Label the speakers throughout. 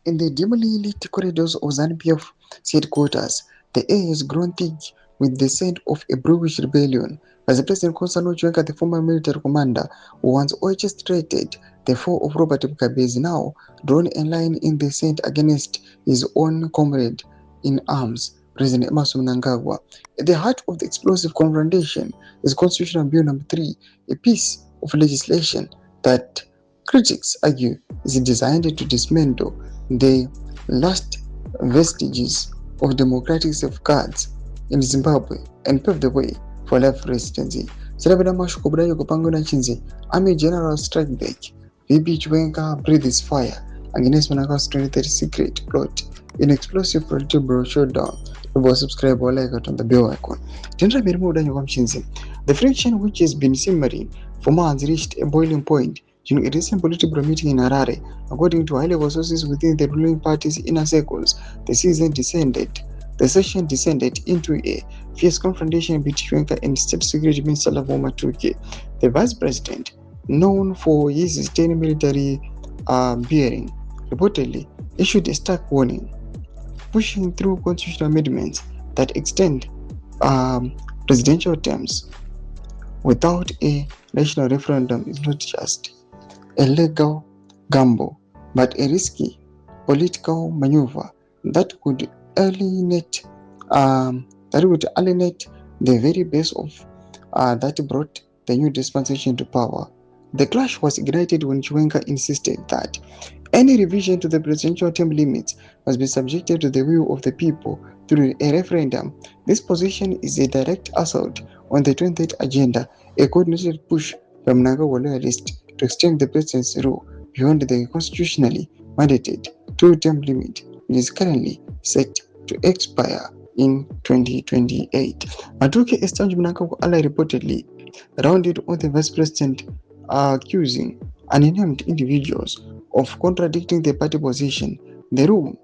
Speaker 1: In the dimly lit corridors of ZANU-PF headquarters, the air has grown thick with the scent of a brewing rebellion. Vice President Konsalo Chiwenga, the former military commander who once orchestrated the fall of Robert Mugabe, is now drawn a line in the sand against his own comrade in arms, President Emerson Mnangagwa. At the heart of the explosive confrontation is Constitutional Bill Number 3, a piece of legislation that critics argue is designed to dismantle the last vestiges of democratic safeguards in Zimbabwe and pave the way for life residency. Sarabada Mashuko Brayo Kopango Chinze, Army General Strike Back, VP Chiwenga breathes fire against Mnangagwa's 2030 secret plot in explosive political showdown. Subscribe or like it on the bell icon. The friction which has been simmering for months reached a boiling point during a recent political meeting in Harare. According to high-level sources within the ruling party's inner circles, the session descended into a fierce confrontation between Chiwenga and State Security Minister Lavo Matuke. The vice president, known for his sustained military bearing, reportedly issued a stark warning, pushing through constitutional amendments that extend presidential terms without a national referendum is not just a legal gamble, but a risky political maneuver that could alienate the very base of that brought the new dispensation to power. The clash was ignited when Chiwenga insisted that any revision to the presidential term limits must be subjected to the will of the people through a referendum. This position is a direct assault on the 20th agenda, a coordinated push from Mnangagwa loyalists to extend the president's rule beyond the constitutionally mandated two-term limit, which is currently set to expire in 2028. Matuke estranged Mnangagwa ally reportedly rounded on the vice president, accusing unnamed individuals of contradicting the party position. The room,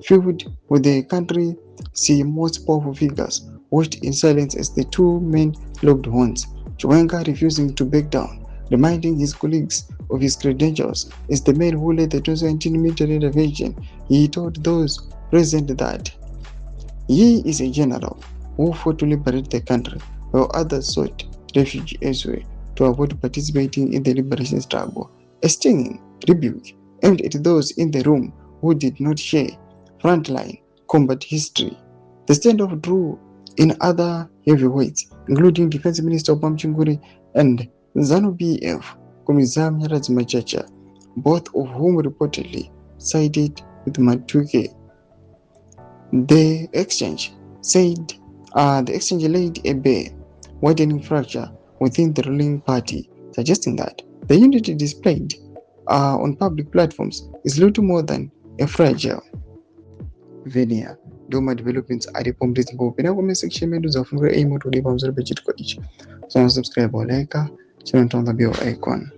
Speaker 1: filled with the country's most powerful figures, watched in silence as the two men locked horns. Chiwenga refusing to back down, reminding his colleagues of his credentials as the man who led the 2019 military intervention. He told those present that he is a general who fought to liberate the country, while others sought refuge elsewhere to avoid participating in the liberation struggle. A stinging rebuke aimed at those in the room who did not share frontline combat history. The standoff drew in other heavyweights, including Defense Minister Chinguri and ZANU-PF Commissioner Machacha, both of whom reportedly sided with Matuke. The exchange laid a bare, widening fracture within the ruling party, suggesting that the unity displayed on public platforms is little more than a fragile veneer. Doma developments are the Zimbabwe. Na comment section medu za fungue aim to live on the page. So subscribe or like, turn on the bell icon.